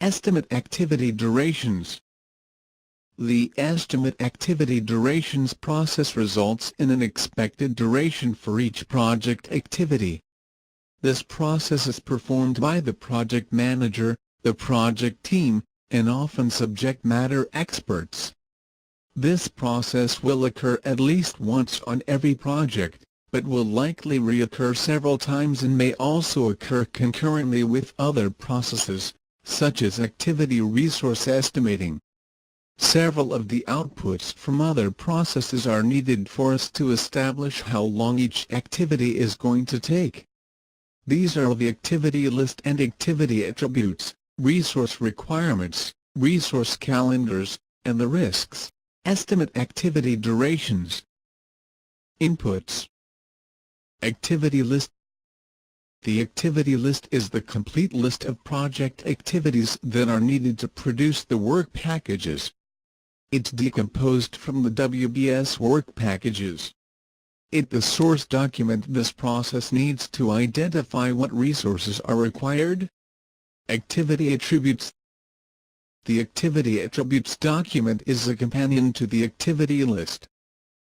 Estimate activity durations. The estimate activity durations process results in an expected duration for each project activity. This process is performed by the project manager, the project team, and often subject matter experts. This process will occur at least once on every project, but will likely reoccur several times and may also occur concurrently with other processes, such as activity resource estimating. Several of the outputs from other processes are needed for us to establish how long each activity is going to take. These are the activity list and activity attributes, resource requirements, resource calendars, and the risks. Estimate activity durations. Inputs. Activity list. The activity list is the complete list of project activities that are needed to produce the work packages. It's decomposed from the WBS work packages. It's the source document this process needs to identify what resources are required. Activity attributes. The activity attributes document is a companion to the activity list.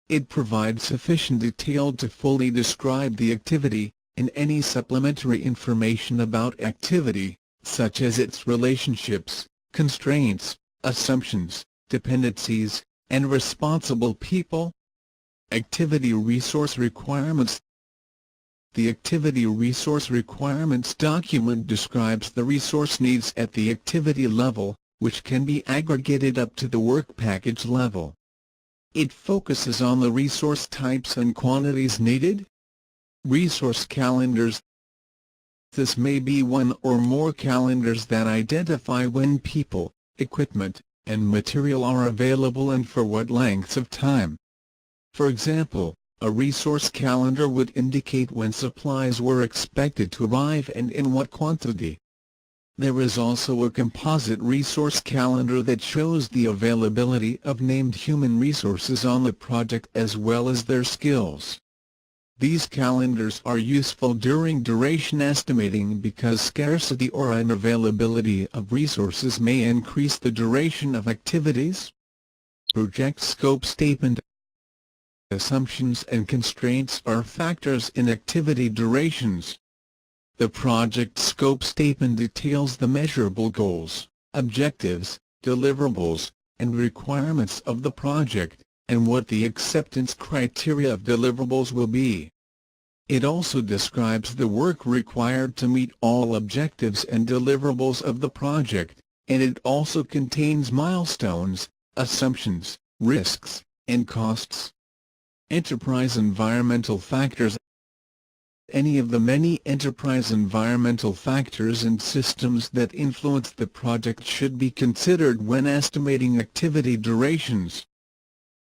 It provides sufficient detail to fully describe the activity, and any supplementary information about activity, such as its relationships, constraints, assumptions, dependencies, and responsible people. Activity resource requirements. The activity resource requirements document describes the resource needs at the activity level, which can be aggregated up to the work package level. It focuses on the resource types and quantities needed. Resource calendars. This may be one or more calendars that identify when people, equipment, and material are available and for what lengths of time. For example, a resource calendar would indicate when supplies were expected to arrive and in what quantity. There is also a composite resource calendar that shows the availability of named human resources on the project as well as their skills. These calendars are useful during duration estimating because scarcity or unavailability of resources may increase the duration of activities. Project scope statement. Assumptions and constraints are factors in activity durations. The project scope statement details the measurable goals, objectives, deliverables, and requirements of the project, and what the acceptance criteria of deliverables will be. It also describes the work required to meet all objectives and deliverables of the project, and it also contains milestones, assumptions, risks, and costs. Enterprise environmental factors. Any of the many enterprise environmental factors and systems that influence the project should be considered when estimating activity durations.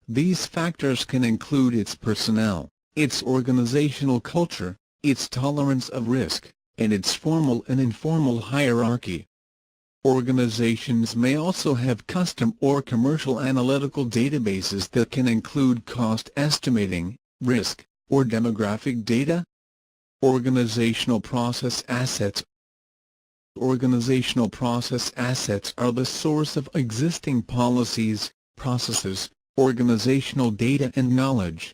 These factors can include its personnel, its organizational culture, its tolerance of risk, and its formal and informal hierarchy. Organizations may also have custom or commercial analytical databases that can include cost estimating, risk, or demographic data. Organizational process assets. Organizational process assets are the source of existing policies, processes, organizational data and knowledge.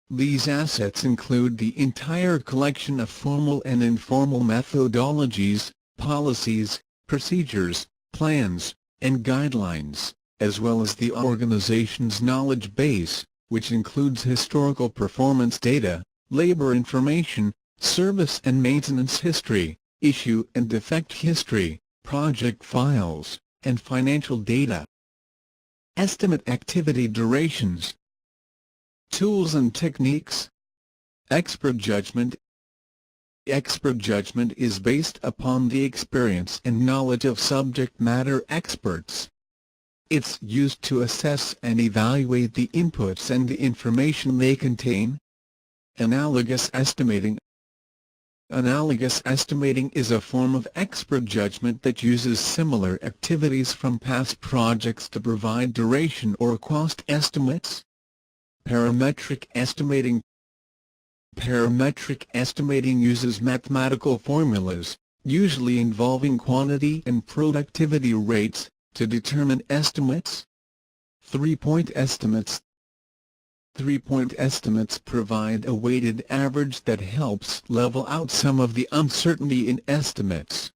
These assets include the entire collection of formal and informal methodologies, policies, procedures, plans, and guidelines, as well as the organization's knowledge base, which includes historical performance data, labor information, service and maintenance history, issue and defect history, project files, and financial data. Estimate activity durations. Tools and techniques. Expert judgment. Expert judgment is based upon the experience and knowledge of subject matter experts. It's used to assess and evaluate the inputs and the information they contain. Analogous estimating. Analogous estimating is a form of expert judgment that uses similar activities from past projects to provide duration or cost estimates. Parametric estimating. Parametric estimating uses mathematical formulas, usually involving quantity and productivity rates, to determine estimates. 3-point estimates. 3-point estimates provide a weighted average that helps level out some of the uncertainty in estimates.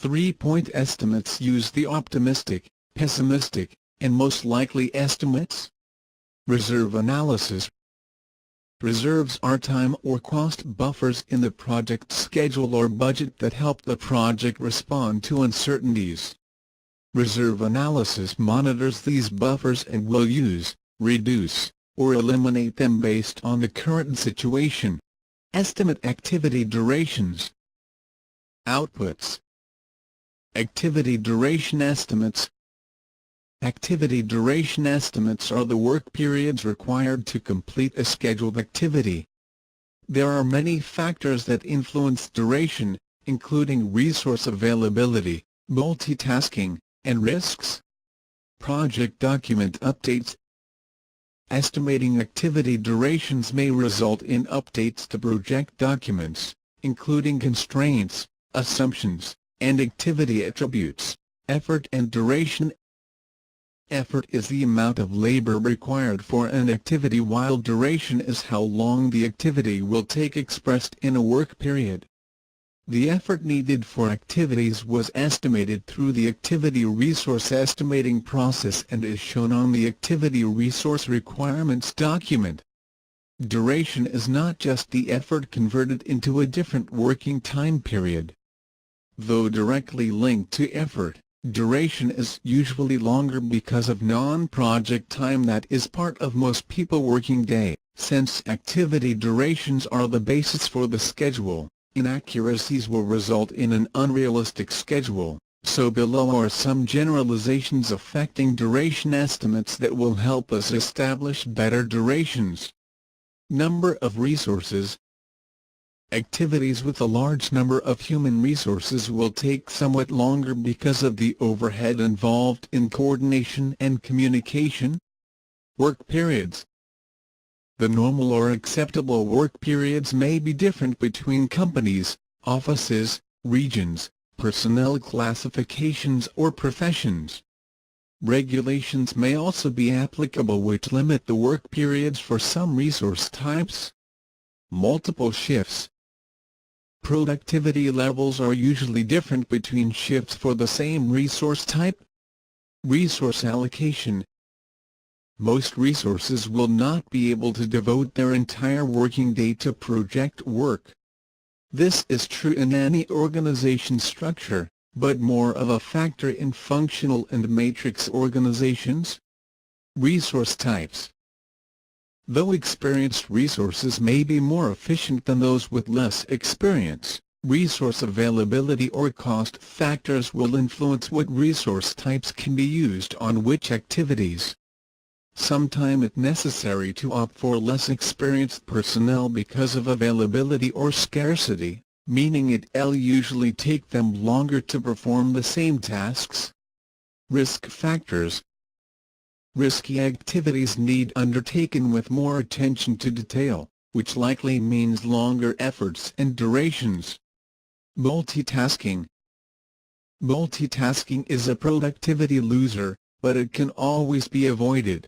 3-point estimates use the optimistic, pessimistic, and most likely estimates. Reserve analysis. Reserves are time or cost buffers in the project schedule or budget that help the project respond to uncertainties. Reserve analysis monitors these buffers and will use, reduce, or eliminate them based on the current situation. Estimate activity durations. Outputs. Activity duration estimates. Activity duration estimates are the work periods required to complete a scheduled activity. There are many factors that influence duration, including resource availability, multitasking, and risks. Project document updates. Estimating activity durations may result in updates to project documents, including constraints, assumptions, and activity attributes. Effort and duration. Effort is the amount of labor required for an activity, while duration is how long the activity will take expressed in a work period. The effort needed for activities was estimated through the activity resource estimating process and is shown on the activity resource requirements document. Duration is not just the effort converted into a different working time period. Though directly linked to effort, duration is usually longer because of non-project time that is part of most people's working day. Since activity durations are the basis for the schedule, inaccuracies will result in an unrealistic schedule, so below are some generalizations affecting duration estimates that will help us establish better durations. Number of resources. Activities with a large number of human resources will take somewhat longer because of the overhead involved in coordination and communication. Work periods. The normal or acceptable work periods may be different between companies, offices, regions, personnel classifications or professions. Regulations may also be applicable which limit the work periods for some resource types. Multiple shifts. Productivity levels are usually different between shifts for the same resource type. Resource allocation. Most resources will not be able to devote their entire working day to project work. This is true in any organization structure, but more of a factor in functional and matrix organizations. Resource types. Though experienced resources may be more efficient than those with less experience, resource availability or cost factors will influence what resource types can be used on which activities. Sometimes it's necessary to opt for less experienced personnel because of availability or scarcity, meaning it'll usually take them longer to perform the same tasks. Risk factors. Risky activities need undertaken with more attention to detail, which likely means longer efforts and durations. Multitasking. Multitasking is a productivity loser, but it can always be avoided.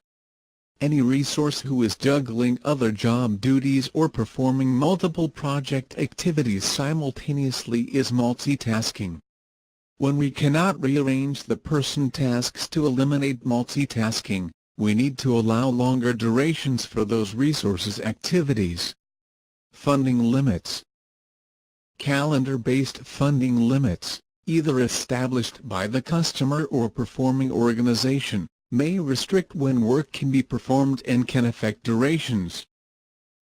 Any resource who is juggling other job duties or performing multiple project activities simultaneously is multitasking. When we cannot rearrange the person tasks to eliminate multitasking, we need to allow longer durations for those resources activities. Funding limits. Calendar-based funding limits, either established by the customer or performing organization, may restrict when work can be performed and can affect durations.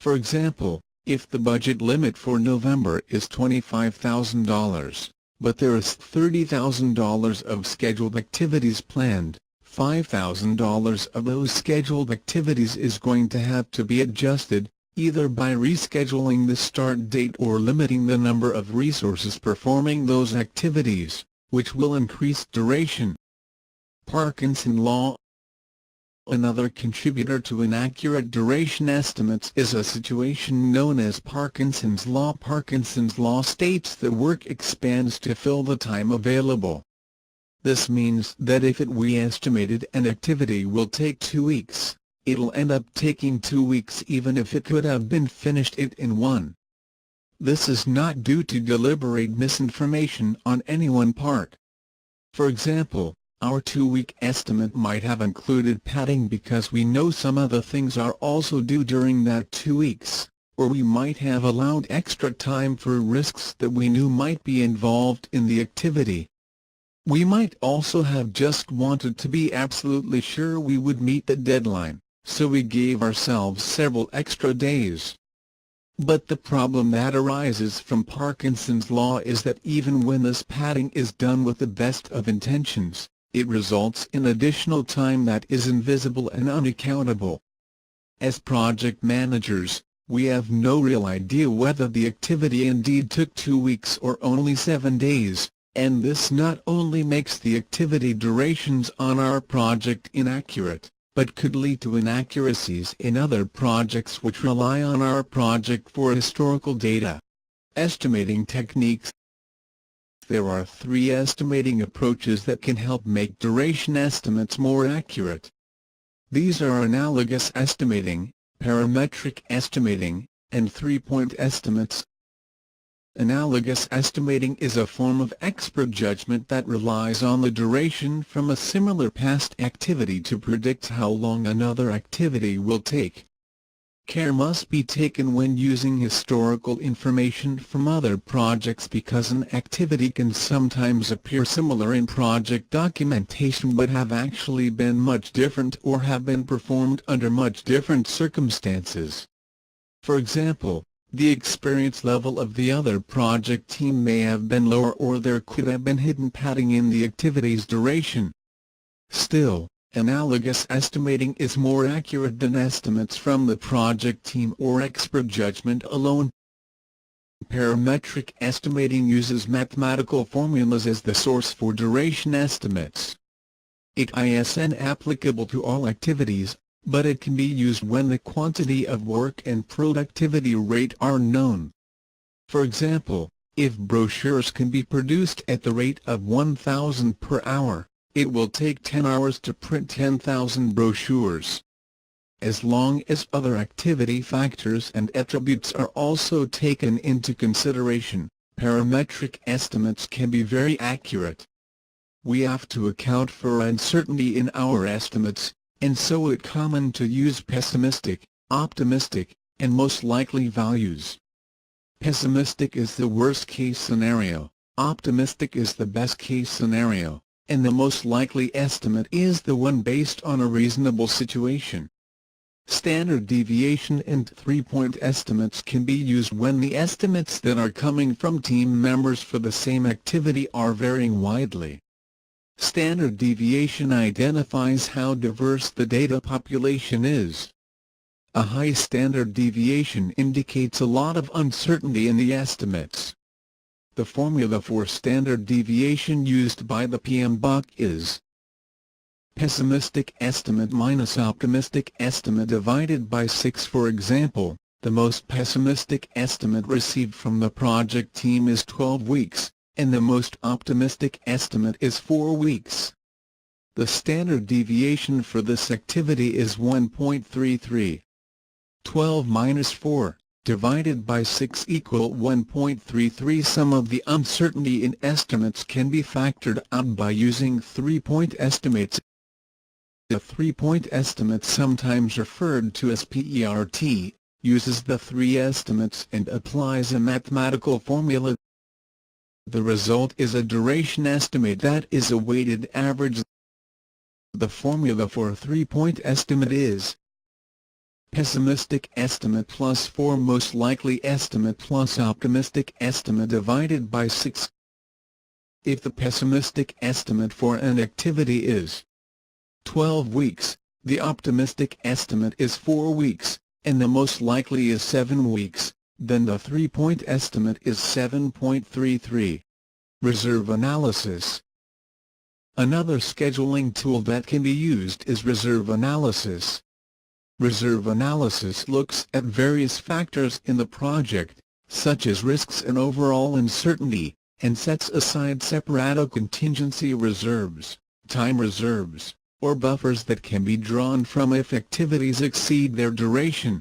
For example, if the budget limit for November is $25,000, but there is $30,000 of scheduled activities planned, $5,000 of those scheduled activities is going to have to be adjusted, either by rescheduling the start date or limiting the number of resources performing those activities, which will increase duration. Parkinsons Law. Another contributor to inaccurate duration estimates is a situation known as Parkinson's Law. Parkinson's Law states that work expands to fill the time available. This means that if we estimated an activity will take 2 weeks, it'll end up taking 2 weeks even if it could have been finished in 1. This is not due to deliberate misinformation on anyone's part. For example, our 2-week estimate might have included padding because we know some other things are also due during that 2 weeks, or we might have allowed extra time for risks that we knew might be involved in the activity. We might also have just wanted to be absolutely sure we would meet the deadline, so we gave ourselves several extra days. But the problem that arises from Parkinson's Law is that even when this padding is done with the best of intentions, it results in additional time that is invisible and unaccountable. As project managers, we have no real idea whether the activity indeed took 2 weeks or only 7 days. And this not only makes the activity durations on our project inaccurate, but could lead to inaccuracies in other projects which rely on our project for historical data. Estimating techniques. There are 3 estimating approaches that can help make duration estimates more accurate. These are analogous estimating, parametric estimating, and 3-point estimates. Analogous estimating is a form of expert judgment that relies on the duration from a similar past activity to predict how long another activity will take. Care must be taken when using historical information from other projects because an activity can sometimes appear similar in project documentation but have actually been much different or have been performed under much different circumstances. For example, the experience level of the other project team may have been lower or there could have been hidden padding in the activity's duration. Still, analogous estimating is more accurate than estimates from the project team or expert judgment alone. Parametric estimating uses mathematical formulas as the source for duration estimates. It isn't applicable to all activities, but it can be used when the quantity of work and productivity rate are known. For example, if brochures can be produced at the rate of 1,000 per hour, it will take 10 hours to print 10,000 brochures. As long as other activity factors and attributes are also taken into consideration, parametric estimates can be very accurate. We have to account for uncertainty in our estimates, and so it's common to use pessimistic, optimistic, and most likely values. Pessimistic is the worst-case scenario, optimistic is the best-case scenario, and the most likely estimate is the one based on a reasonable situation. Standard deviation and 3-point estimates can be used when the estimates that are coming from team members for the same activity are varying widely. Standard deviation identifies how diverse the data population is. A high standard deviation indicates a lot of uncertainty in the estimates. The formula for standard deviation used by the PMP is pessimistic estimate minus optimistic estimate divided by 6. For example, the most pessimistic estimate received from the project team is 12 weeks. And the most optimistic estimate is 4 weeks. The standard deviation for this activity is 1.33. 12 minus 4, divided by 6 equal 1.33. Some of the uncertainty in estimates can be factored out by using 3-point estimates. The 3-point estimate, sometimes referred to as PERT, uses the 3 estimates and applies a mathematical formula. The result is a duration estimate that is a weighted average. The formula for a 3-point estimate is pessimistic estimate plus 4 most likely estimate plus optimistic estimate divided by 6. If the pessimistic estimate for an activity is 12 weeks, the optimistic estimate is 4 weeks, and the most likely is 7 weeks, then the 3-point estimate is 7.33. Reserve analysis. Another scheduling tool that can be used is reserve analysis. Reserve analysis looks at various factors in the project, such as risks and overall uncertainty, and sets aside separate contingency reserves, time reserves, or buffers that can be drawn from if activities exceed their duration.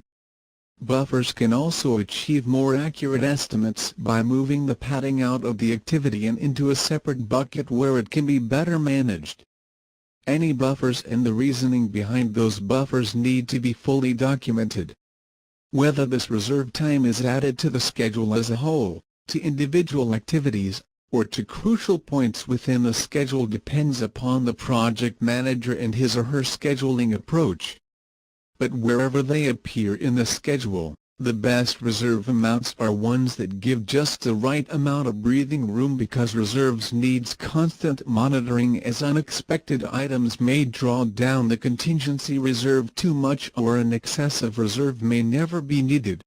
Buffers can also achieve more accurate estimates by moving the padding out of the activity and into a separate bucket where it can be better managed. Any buffers and the reasoning behind those buffers need to be fully documented. Whether this reserve time is added to the schedule as a whole, to individual activities, or to crucial points within the schedule depends upon the project manager and his or her scheduling approach. But wherever they appear in the schedule, the best reserve amounts are ones that give just the right amount of breathing room, because reserves needs constant monitoring, as unexpected items may draw down the contingency reserve too much or an excessive reserve may never be needed.